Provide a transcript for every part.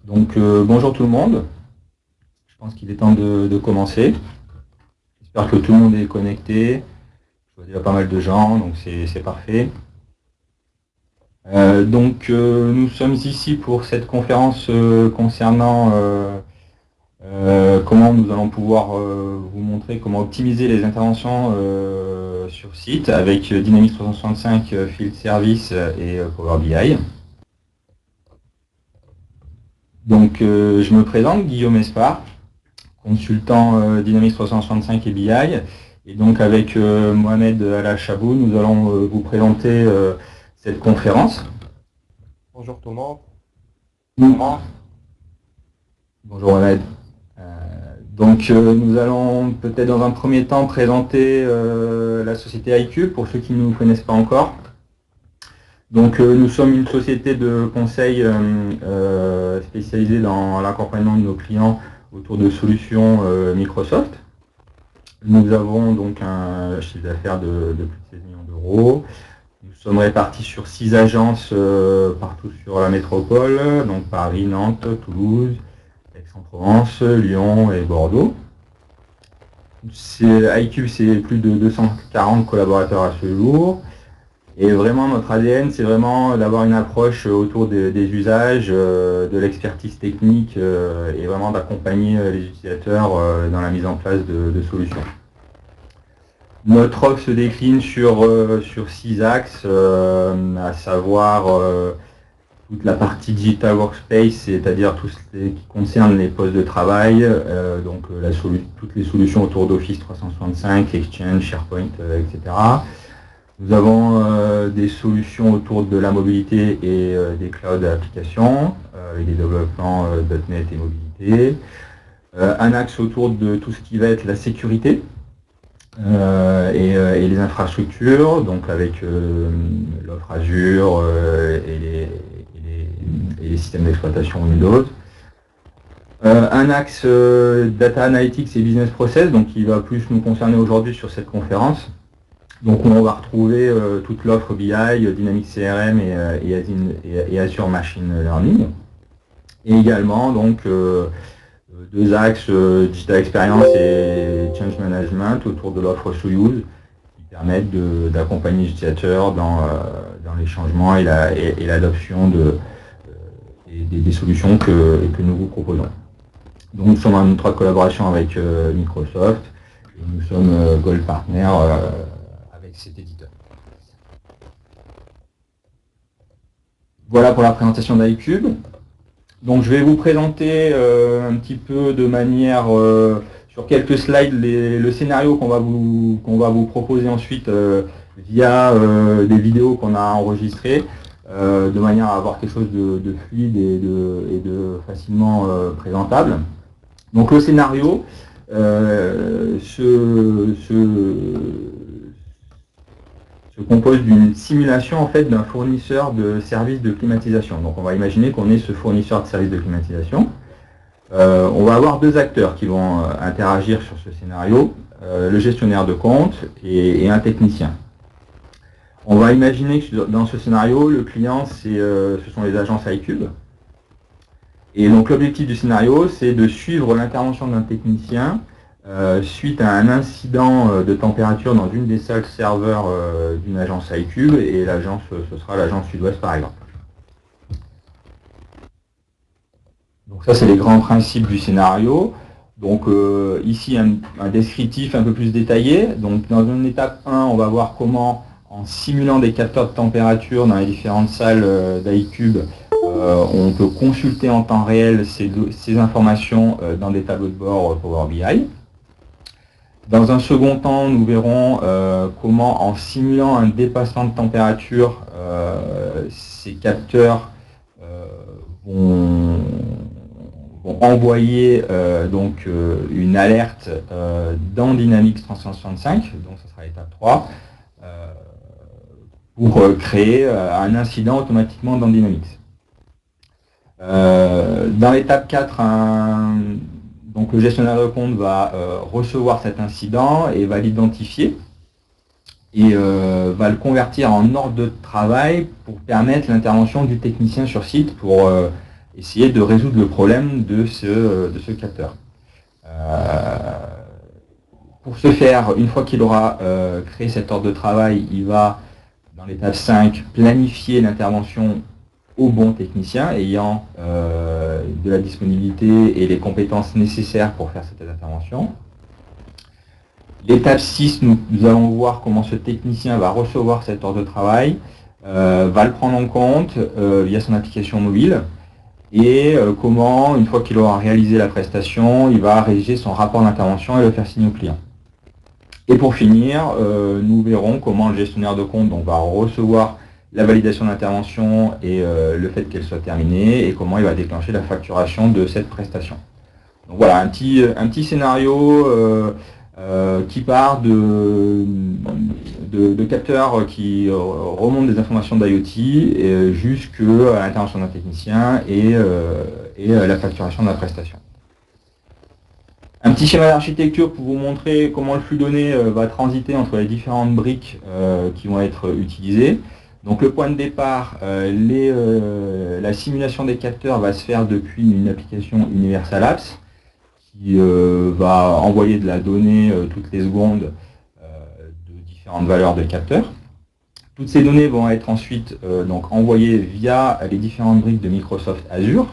Donc bonjour tout le monde, je pense qu'il est temps de commencer. J'espère que tout le monde est connecté. Je vois déjà pas mal de gens, donc c'est parfait. Nous sommes ici pour cette conférence concernant comment nous allons pouvoir vous montrer comment optimiser les interventions sur site avec Dynamics 365 Field Service et Power BI. Donc je me présente, Guillaume Espard, consultant Dynamics 365 et BI. Et donc avec Mohamed Alachabou, nous allons vous présenter cette conférence. Bonjour tout le monde. Bonjour Mohamed. Nous allons peut-être dans un premier temps présenter la société iCube pour ceux qui ne nous connaissent pas encore. Donc nous sommes une société de conseil spécialisée dans l'accompagnement de nos clients autour de solutions Microsoft. Nous avons donc un chiffre d'affaires de plus de 16 millions d'euros. Nous sommes répartis sur 6 agences partout sur la métropole, donc Paris, Nantes, Toulouse, Aix-en-Provence, Lyon et Bordeaux. iCube, c'est plus de 240 collaborateurs à ce jour. Et vraiment, notre ADN, c'est vraiment d'avoir une approche autour des usages, de l'expertise technique et vraiment d'accompagner les utilisateurs dans la mise en place de solutions. Notre offre se décline sur 6 axes, à savoir toute la partie Digital Workspace, c'est-à-dire tout ce qui concerne les postes de travail, toutes les solutions autour d'Office 365, Exchange, SharePoint, etc. Nous avons des solutions autour de la mobilité et des cloud applications, avec des développements .NET et mobilité. Un axe autour de tout ce qui va être la sécurité et les infrastructures, donc avec l'offre Azure et les systèmes d'exploitation Windows. Un axe Data Analytics et Business Process, donc qui va plus nous concerner aujourd'hui sur cette conférence. Donc on va retrouver toute l'offre BI, Dynamics CRM et Azure Machine Learning. Et également donc deux axes Digital Experience et Change Management autour de l'offre Soyuz qui permettent d'accompagner les utilisateurs dans les changements et l'adoption des solutions que nous vous proposons. Donc nous sommes en étroite collaboration avec Microsoft et nous sommes Gold Partner cet éditeur. Voilà pour la présentation d'iCube. Donc je vais vous présenter un petit peu de manière sur quelques slides le scénario qu'on va vous proposer ensuite via des vidéos qu'on a enregistrées de manière à avoir quelque chose de fluide et de facilement présentable. Donc le scénario se compose d'une simulation en fait d'un fournisseur de services de climatisation. Donc on va imaginer qu'on est ce fournisseur de services de climatisation. On va avoir deux acteurs qui vont interagir sur ce scénario, le gestionnaire de compte et un technicien. On va imaginer que dans ce scénario, le client ce sont les agences iCube. Et donc l'objectif du scénario, c'est de suivre l'intervention d'un technicien suite à un incident de température dans une des salles serveurs d'une agence iCube, et l'agence, ce sera l'agence Sud-Ouest par exemple. Donc ça, c'est les grands principes du scénario. Donc ici, un descriptif un peu plus détaillé. Donc dans une étape 1, on va voir comment, en simulant des capteurs de température dans les différentes salles d'iCube, on peut consulter en temps réel ces informations dans des tableaux de bord Power BI. Dans un second temps, nous verrons comment, en simulant un dépassement de température, ces capteurs vont envoyer une alerte dans Dynamics 365, donc ce sera l'étape 3, pour créer un incident automatiquement dans Dynamics. Dans l'étape 4, donc le gestionnaire de compte va recevoir cet incident et va l'identifier et va le convertir en ordre de travail pour permettre l'intervention du technicien sur site pour essayer de résoudre le problème de ce capteur. Pour ce faire, une fois qu'il aura créé cet ordre de travail, il va, dans l'étape 5, planifier l'intervention au bon technicien ayant de la disponibilité et les compétences nécessaires pour faire cette intervention. L'étape 6, nous allons voir comment ce technicien va recevoir cet ordre de travail, va le prendre en compte via son application mobile, et comment, une fois qu'il aura réalisé la prestation, il va rédiger son rapport d'intervention et le faire signer au client. Et pour finir, nous verrons comment le gestionnaire de compte va recevoir la validation d'intervention et le fait qu'elle soit terminée, et comment il va déclencher la facturation de cette prestation. Donc voilà, un petit scénario qui part de capteurs qui remontent des informations d'IoT jusqu'à l'intervention d'un technicien et la facturation de la prestation. Un petit schéma d'architecture pour vous montrer comment le flux donné va transiter entre les différentes briques qui vont être utilisées. Donc le point de départ, la simulation des capteurs va se faire depuis une application Universal Apps qui va envoyer de la donnée toutes les secondes de différentes valeurs de capteurs. Toutes ces données vont être ensuite envoyées via les différentes briques de Microsoft Azure,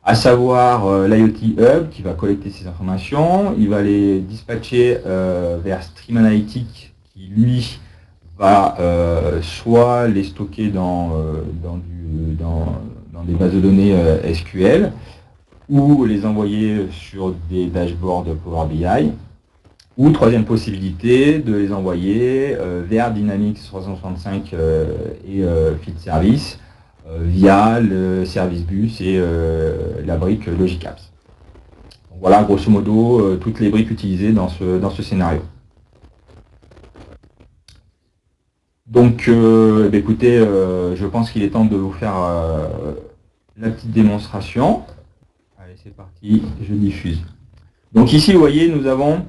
à savoir l'IoT Hub qui va collecter ces informations. Il va les dispatcher vers Stream Analytics qui, lui, va soit les stocker dans des bases de données SQL, ou les envoyer sur des dashboards Power BI, ou troisième possibilité, de les envoyer vers Dynamics 365 et Field Service via le service bus et la brique Logic Apps. Donc voilà grosso modo toutes les briques utilisées dans ce scénario. Donc écoutez, je pense qu'il est temps de vous faire la petite démonstration. Allez, c'est parti, je diffuse. Donc ici, vous voyez, nous avons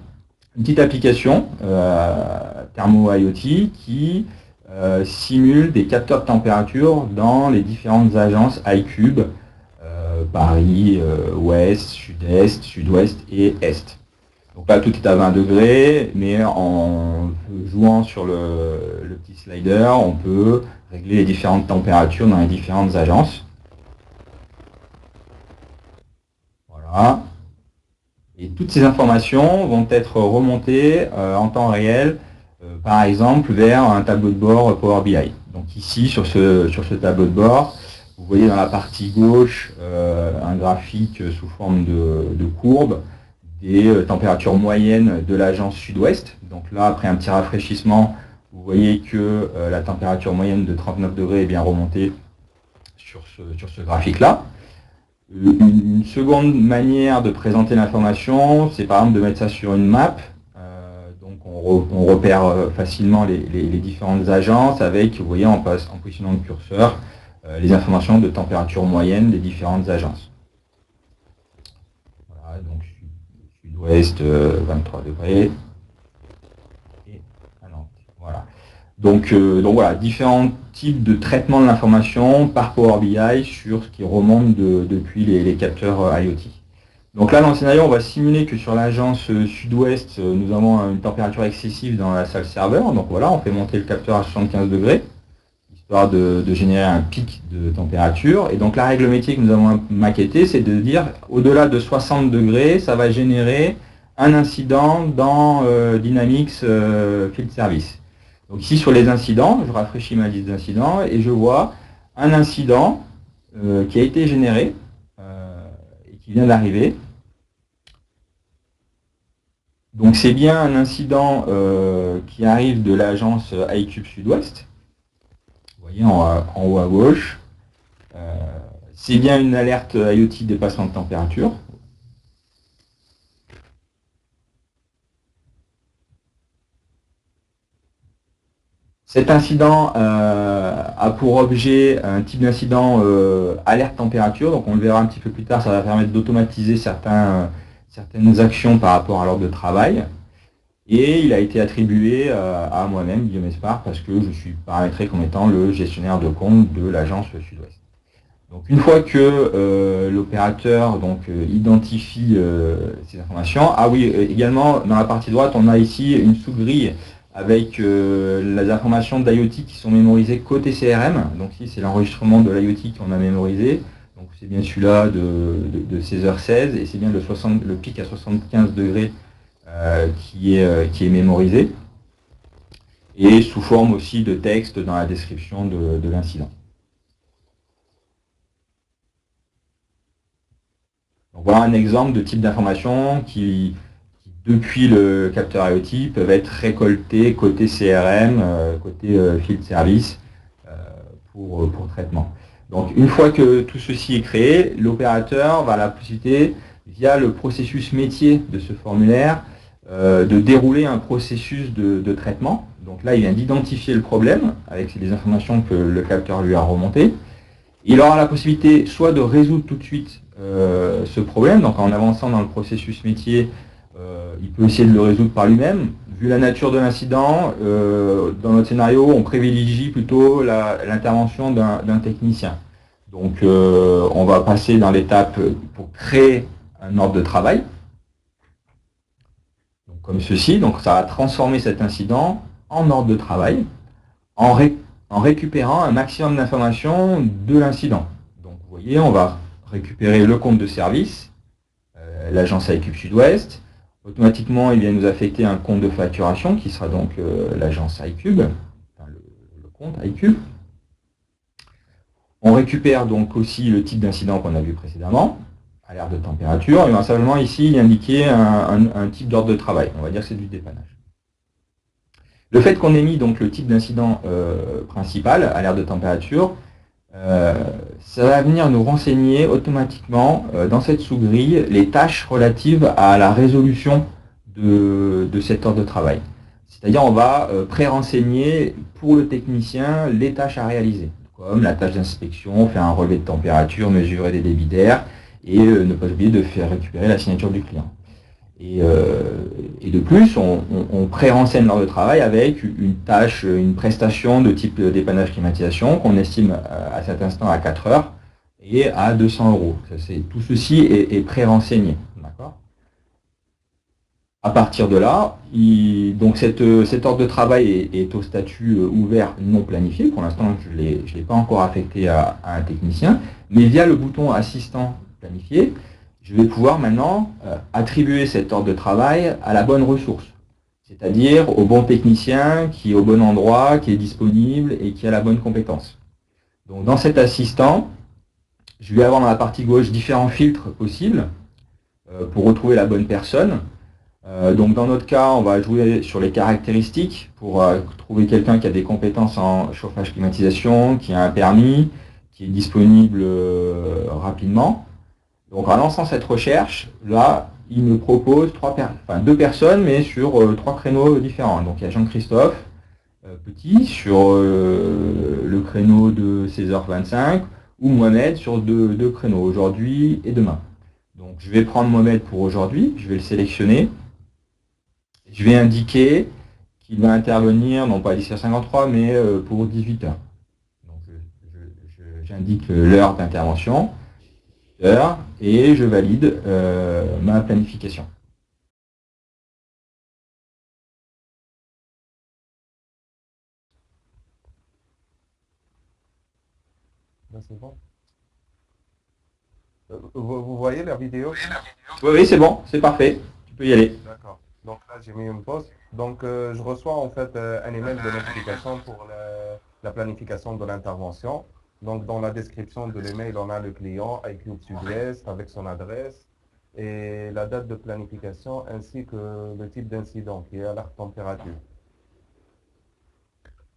une petite application Thermo IoT qui simule des capteurs de température dans les différentes agences iCube, Paris, Ouest, Sud-Est, Sud-Ouest et Est. Donc là, tout est à 20 degrés, mais en jouant sur le petit slider, on peut régler les différentes températures dans les différentes agences. Voilà. Et toutes ces informations vont être remontées en temps réel, par exemple, vers un tableau de bord Power BI. Donc ici, sur ce tableau de bord, vous voyez dans la partie gauche un graphique sous forme de courbe des températures moyennes de l'agence Sud-Ouest. Donc là, après un petit rafraîchissement, vous voyez que la température moyenne de 39 degrés est bien remontée sur ce graphique-là. Une seconde manière de présenter l'information, c'est par exemple de mettre ça sur une map. Donc on repère facilement les différentes agences avec, vous voyez, en positionnant le curseur, les informations de température moyenne des différentes agences. Voilà, donc Sud-Ouest, 23 degrés. Et à Nantes. Voilà. Donc voilà, différents types de traitement de l'information par Power BI sur ce qui remonte depuis les capteurs IoT. Donc là, dans le scénario, on va simuler que sur l'agence Sud-Ouest, nous avons une température excessive dans la salle serveur. Donc voilà, on fait monter le capteur à 75 degrés, histoire de générer un pic de température. Et donc la règle métier que nous avons maquettée, c'est de dire, au-delà de 60 degrés, ça va générer un incident dans Dynamics Field Service. Donc ici, sur les incidents, je rafraîchis ma liste d'incidents et je vois un incident qui a été généré et qui vient d'arriver. Donc c'est bien un incident qui arrive de l'agence iCube Sud-Ouest. Vous voyez en haut à gauche. C'est bien une alerte IoT dépassement de température. Cet incident a pour objet un type d'incident alerte température, donc on le verra un petit peu plus tard, ça va permettre d'automatiser certaines actions par rapport à l'ordre de travail. Et il a été attribué à moi-même, Guillaume Espard, parce que je suis paramétré comme étant le gestionnaire de compte de l'agence Sud-Ouest. Donc une fois que l'opérateur identifie ces informations, ah oui, également dans la partie droite, on a ici une sous-grille avec les informations d'IoT qui sont mémorisées côté CRM. Donc ici, c'est l'enregistrement de l'IoT qu'on a mémorisé. Donc c'est bien celui-là de 16h16 et c'est bien le pic à 75 degrés qui est mémorisé. Et sous forme aussi de texte dans la description de l'incident. Voilà un exemple de type d'information qui, depuis le capteur IoT, peuvent être récoltées côté CRM, côté field service pour traitement. Donc une fois que tout ceci est créé, l'opérateur va avoir la possibilité, via le processus métier de ce formulaire, de dérouler un processus de traitement. Donc là, il vient d'identifier le problème avec les informations que le capteur lui a remontées. Il aura la possibilité soit de résoudre tout de suite ce problème, donc en avançant dans le processus métier, il peut essayer de le résoudre par lui-même. Vu la nature de l'incident, dans notre scénario, on privilégie plutôt l'intervention d'un technicien. Donc on va passer dans l'étape pour créer un ordre de travail, donc, comme ceci. Donc ça va transformer cet incident en ordre de travail, en récupérant un maximum d'informations de l'incident. Donc vous voyez, on va récupérer le compte de service, l'agence iCube Sud-Ouest. Automatiquement, il vient nous affecter un compte de facturation qui sera donc l'agence iCube, enfin, le compte iCube. On récupère donc aussi le type d'incident qu'on a vu précédemment, alerte de température, et bien simplement ici indiquer un type d'ordre de travail. On va dire que c'est du dépannage. Le fait qu'on ait mis donc le type d'incident principal, alerte de température, ça va venir nous renseigner automatiquement dans cette sous-grille les tâches relatives à la résolution de cet ordre de travail. C'est-à-dire on va pré-renseigner pour le technicien les tâches à réaliser, comme la tâche d'inspection, faire un relevé de température, mesurer des débits d'air et ne pas oublier de faire récupérer la signature du client. Et de plus, on pré-renseigne l'ordre de travail avec une tâche, une prestation de type dépannage climatisation qu'on estime à cet instant à 4 heures et à 200 €. Tout ceci est pré-renseigné. À partir de là, donc cet ordre de travail est au statut ouvert non planifié. Pour l'instant, je ne l'ai pas encore affecté à un technicien, mais via le bouton assistant planifié, je vais pouvoir maintenant attribuer cet ordre de travail à la bonne ressource, c'est-à-dire au bon technicien qui est au bon endroit, qui est disponible et qui a la bonne compétence. Donc dans cet assistant, je vais avoir dans la partie gauche différents filtres possibles pour retrouver la bonne personne. Donc dans notre cas, on va jouer sur les caractéristiques pour trouver quelqu'un qui a des compétences en chauffage climatisation, qui a un permis, qui est disponible rapidement. Donc en lançant cette recherche, là, il me propose deux personnes, mais sur 3 créneaux différents. Donc il y a Jean-Christophe Petit sur le créneau de 16h25, ou Mohamed sur deux créneaux, aujourd'hui et demain. Donc je vais prendre Mohamed pour aujourd'hui, je vais le sélectionner. Je vais indiquer qu'il va intervenir, non pas à 17h53, mais pour 18h. Donc j'indique l'heure d'intervention. Et je valide ma planification. Là, c'est bon. Vous voyez la vidéo? Oui, c'est bon, c'est parfait. Tu peux y aller. D'accord. Donc là, j'ai mis une pause. Donc, je reçois en fait un email de notification pour la planification de l'intervention. Donc, dans la description de l'email, on a le client iCube Sud-Ouest avec son adresse et la date de planification ainsi que le type d'incident qui est alerte température.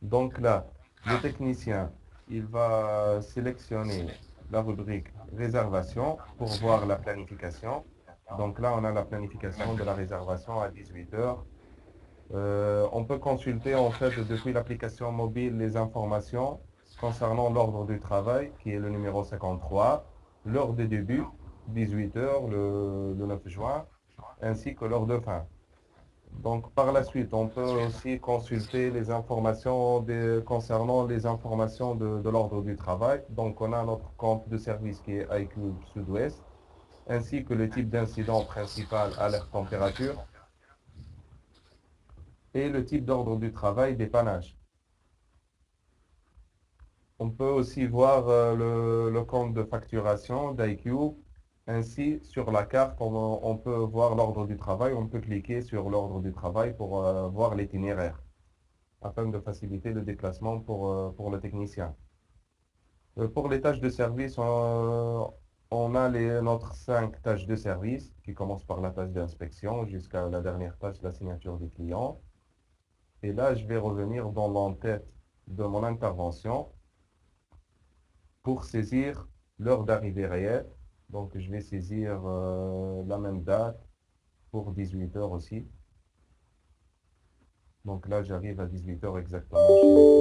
Donc là, le technicien, il va sélectionner la rubrique réservation pour voir la planification. Donc là, on a la planification de la réservation à 18h. On peut consulter en fait depuis l'application mobile les informations concernant l'ordre du travail qui est le numéro 53, l'heure de début 18h le 9 juin, ainsi que l'heure de fin. Donc, par la suite, on peut aussi consulter les informations concernant les informations de l'ordre du travail. Donc, on a notre compte de service qui est iCube Sud-Ouest, ainsi que le type d'incident principal, alerte température, et le type d'ordre du travail, dépannage. On peut aussi voir le compte de facturation d'iCube. Ainsi, sur la carte, on peut voir l'ordre du travail. On peut cliquer sur l'ordre du travail pour voir l'itinéraire, afin de faciliter le déplacement pour le technicien. Pour les tâches de service, on a notre 5 tâches de service qui commencent par la tâche d'inspection jusqu'à la dernière tâche, la signature du client. Et là, je vais revenir dans l'entête de mon intervention pour saisir l'heure d'arrivée réelle. Donc, je vais saisir la même date pour 18 heures aussi. Donc là, j'arrive à 18 heures exactement chez le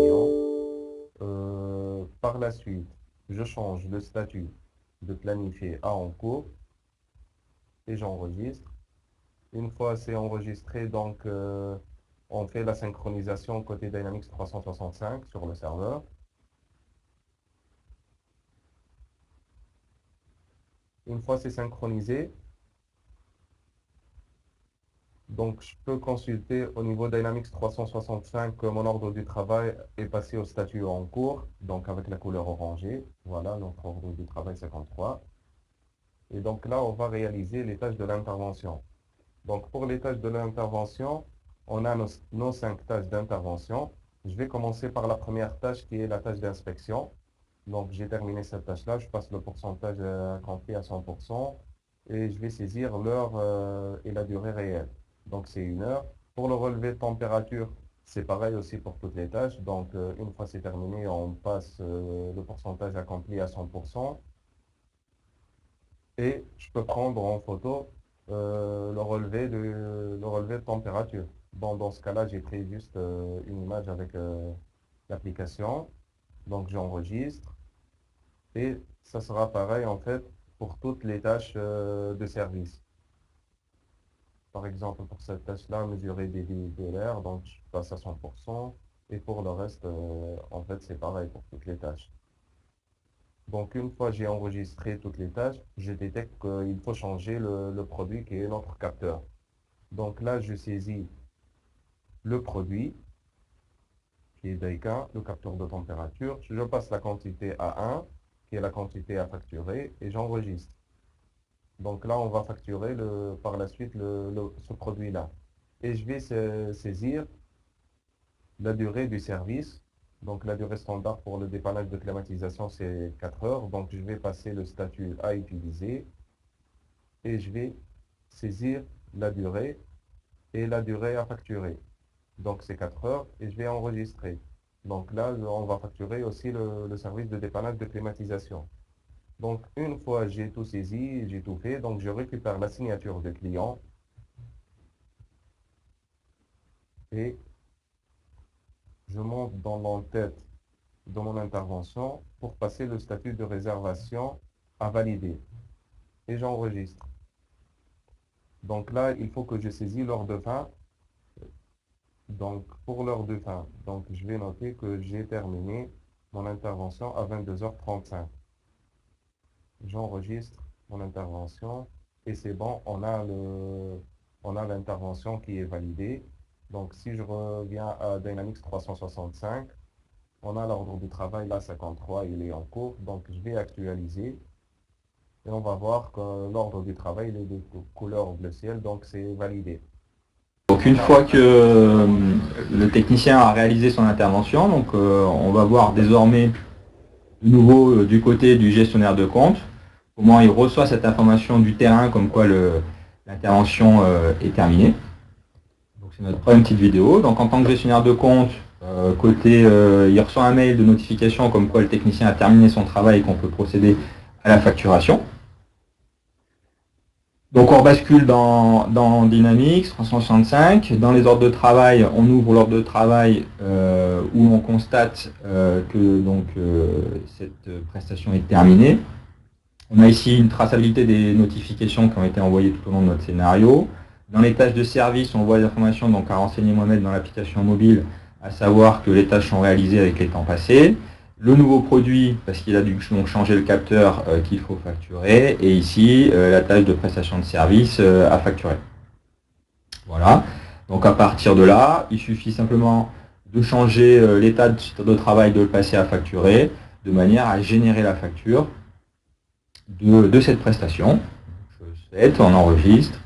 client. Par la suite, je change le statut de planifié à en cours et j'enregistre. Une fois c'est enregistré, donc on fait la synchronisation côté Dynamics 365 sur le serveur. Une fois c'est synchronisé, donc je peux consulter au niveau Dynamics 365 que mon ordre du travail est passé au statut en cours, donc avec la couleur orangée. Voilà, notre ordre du travail 53. Et donc là, on va réaliser les tâches de l'intervention. Donc pour les tâches de l'intervention, on a nos 5 tâches d'intervention. Je vais commencer par la première tâche qui est la tâche d'inspection. Donc j'ai terminé cette tâche-là, je passe le pourcentage accompli à 100% et je vais saisir l'heure et la durée réelle. Donc c'est 1 heure. Pour le relevé de température, c'est pareil aussi pour toutes les tâches. Donc une fois c'est terminé, on passe le pourcentage accompli à 100%. Et je peux prendre en photo le relevé de température. Bon, dans ce cas-là, j'ai pris juste une image avec l'application. Donc j'enregistre et ça sera pareil en fait pour toutes les tâches de service. Par exemple, pour cette tâche-là, mesurer des de l'air, donc je passe à 100%. Et pour le reste, en fait, c'est pareil pour toutes les tâches. Donc, une fois j'ai enregistré toutes les tâches, je détecte qu'il faut changer le produit qui est notre capteur. Donc là, je saisis le produit qui est Daikin, le capteur de température. Je passe la quantité à 1, qui est la quantité à facturer, et j'enregistre. Donc là, on va facturer par la suite ce produit-là. Et je vais saisir la durée du service. Donc la durée standard pour le dépannage de climatisation, c'est 4 heures. Donc je vais passer le statut à utiliser et je vais saisir la durée et la durée à facturer. Donc c'est 4 heures et je vais enregistrer. Donc là, on va facturer aussi le service de dépannage de climatisation. Donc une fois j'ai tout saisi, j'ai tout fait, donc je récupère la signature du client et je monte dans l'entête de mon intervention pour passer le statut de réservation à valider. Et j'enregistre. Donc là, il faut que je saisis l'heure de fin. Donc pour l'heure de fin, donc je vais noter que j'ai terminé mon intervention à 22h35. J'enregistre mon intervention et c'est bon, on a l'intervention qui est validée. Donc si je reviens à Dynamics 365, on a l'ordre du travail, là 53, il est en cours, donc je vais actualiser. Et on va voir que l'ordre du travail il est de couleur bleu ciel, donc c'est validé. Donc une fois que le technicien a réalisé son intervention, donc on va voir désormais de nouveau du côté du gestionnaire de compte, comment il reçoit cette information du terrain comme quoi l'intervention est terminée. Donc c'est notre première petite vidéo. Donc en tant que gestionnaire de compte, il reçoit un mail de notification comme quoi le technicien a terminé son travail et qu'on peut procéder à la facturation. Donc on bascule dans Dynamics 365. Dans les ordres de travail, on ouvre l'ordre de travail où on constate que cette prestation est terminée. On a ici une traçabilité des notifications qui ont été envoyées tout au long de notre scénario. Dans les tâches de service, on voit les informations donc, à renseigner Mohamed dans l'application mobile, à savoir que les tâches sont réalisées avec les temps passés. Le nouveau produit, parce qu'il a dû donc changer le capteur qu'il faut facturer. Et ici, la tâche de prestation de service à facturer. Voilà. Donc à partir de là, il suffit simplement de changer l'état de travail, de le passer à facturer, de manière à générer la facture de cette prestation. Je set, on enregistre.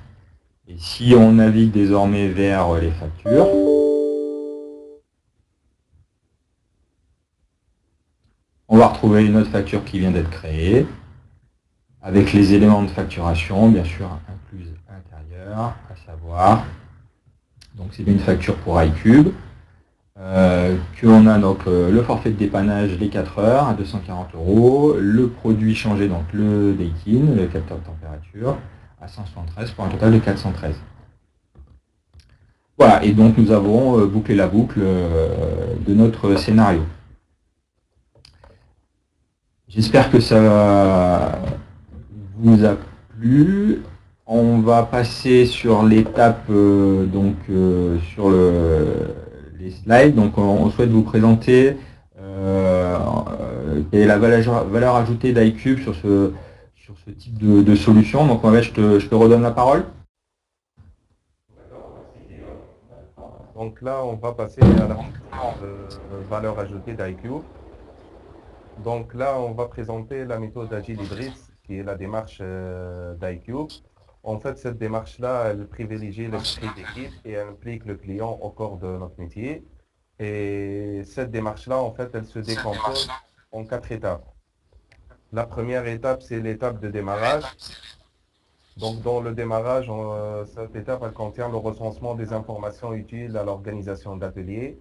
Et si on navigue désormais vers les factures, on va retrouver une autre facture qui vient d'être créée, avec les éléments de facturation, bien sûr, inclus à l'intérieur, à savoir, donc c'est une facture pour iCube, qu'on a donc le forfait de dépannage les 4 heures à 240 €, le produit changé, donc le Daikin, le capteur de température, à 173 pour un total de 413. Voilà, et donc nous avons bouclé la boucle de notre scénario. J'espère que ça vous a plu. On va passer sur l'étape, sur les slides. Donc on souhaite vous présenter quelle est la valeur ajoutée d'iCube sur ce type de solution. Donc Mohamed, je te redonne la parole. Donc là, on va passer à la valeur ajoutée d'iCube. Donc là, on va présenter la méthode Agile Hybrid, qui est la démarche d'iCube. En fait, cette démarche-là, elle privilégie l'esprit d'équipe et elle implique le client au corps de notre métier. Et cette démarche-là, en fait, elle se décompose en 4 étapes. La première étape, c'est l'étape de démarrage. Donc, dans le démarrage, cette étape, elle contient le recensement des informations utiles à l'organisation d'ateliers,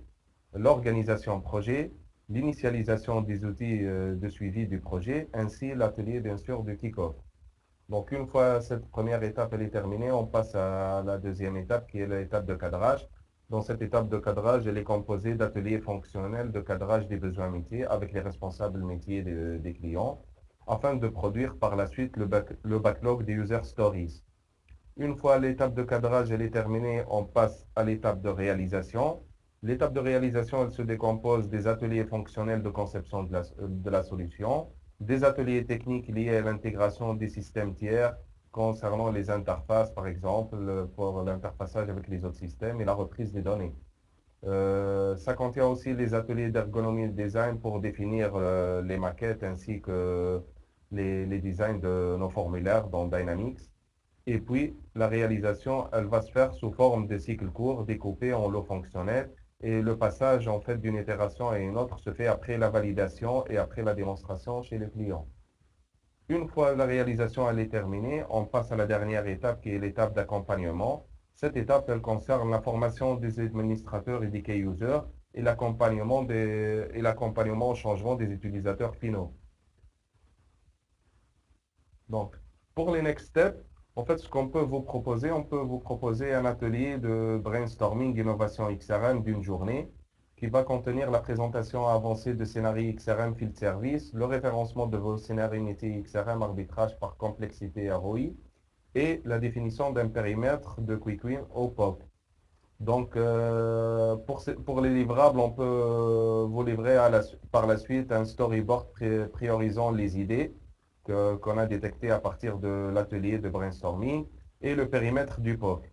l'organisation projet, l'initialisation des outils de suivi du projet, ainsi l'atelier, bien sûr, de kick-off. Donc, une fois cette première étape elle est terminée, on passe à la deuxième étape, qui est l'étape de cadrage. Dans cette étape de cadrage, elle est composée d'ateliers fonctionnels de cadrage des besoins métiers avec les responsables métiers des clients, afin de produire par la suite le backlog des user stories. Une fois l'étape de cadrage elle est terminée, on passe à l'étape de réalisation. L'étape de réalisation, elle se décompose des ateliers fonctionnels de conception de la solution, des ateliers techniques liés à l'intégration des systèmes tiers concernant les interfaces, par exemple, pour l'interfaçage avec les autres systèmes et la reprise des données. Ça contient aussi les ateliers d'ergonomie et de design pour définir les maquettes ainsi que les designs de nos formulaires dans Dynamics. Et puis, la réalisation, elle va se faire sous forme de cycles courts découpés en lots fonctionnels. Et le passage, en fait, d'une itération à une autre se fait après la validation et après la démonstration chez le client. Une fois la réalisation elle est terminée, on passe à la dernière étape qui est l'étape d'accompagnement. Cette étape, elle concerne la formation des administrateurs et des key users et l'accompagnement au changement des utilisateurs finaux. Donc, pour les next steps, en fait, ce qu'on peut vous proposer, on peut vous proposer un atelier de brainstorming innovation XRM d'une journée qui va contenir la présentation avancée de scénarios XRM Field Service, le référencement de vos scénarios métiers XRM arbitrage par complexité ROI et la définition d'un périmètre de Quick Win au POC. Donc, pour les livrables, on peut vous livrer par la suite un storyboard priorisant les idées qu'on a détectées à partir de l'atelier de brainstorming et le périmètre du POC.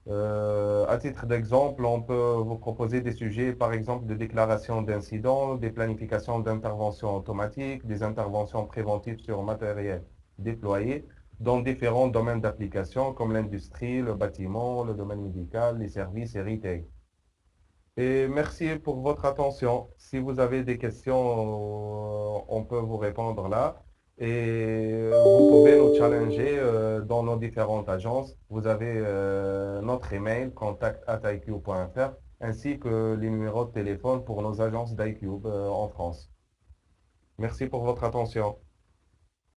À titre d'exemple, on peut vous proposer des sujets, par exemple, de déclaration d'incidents, des planifications d'interventions automatiques, des interventions préventives sur matériel déployé dans différents domaines d'application comme l'industrie, le bâtiment, le domaine médical, les services et retail. Et merci pour votre attention. Si vous avez des questions, on peut vous répondre là. Et vous pouvez nous challenger dans nos différentes agences. Vous avez notre email contact@icube.fr ainsi que les numéros de téléphone pour nos agences d'iCube en France. Merci pour votre attention.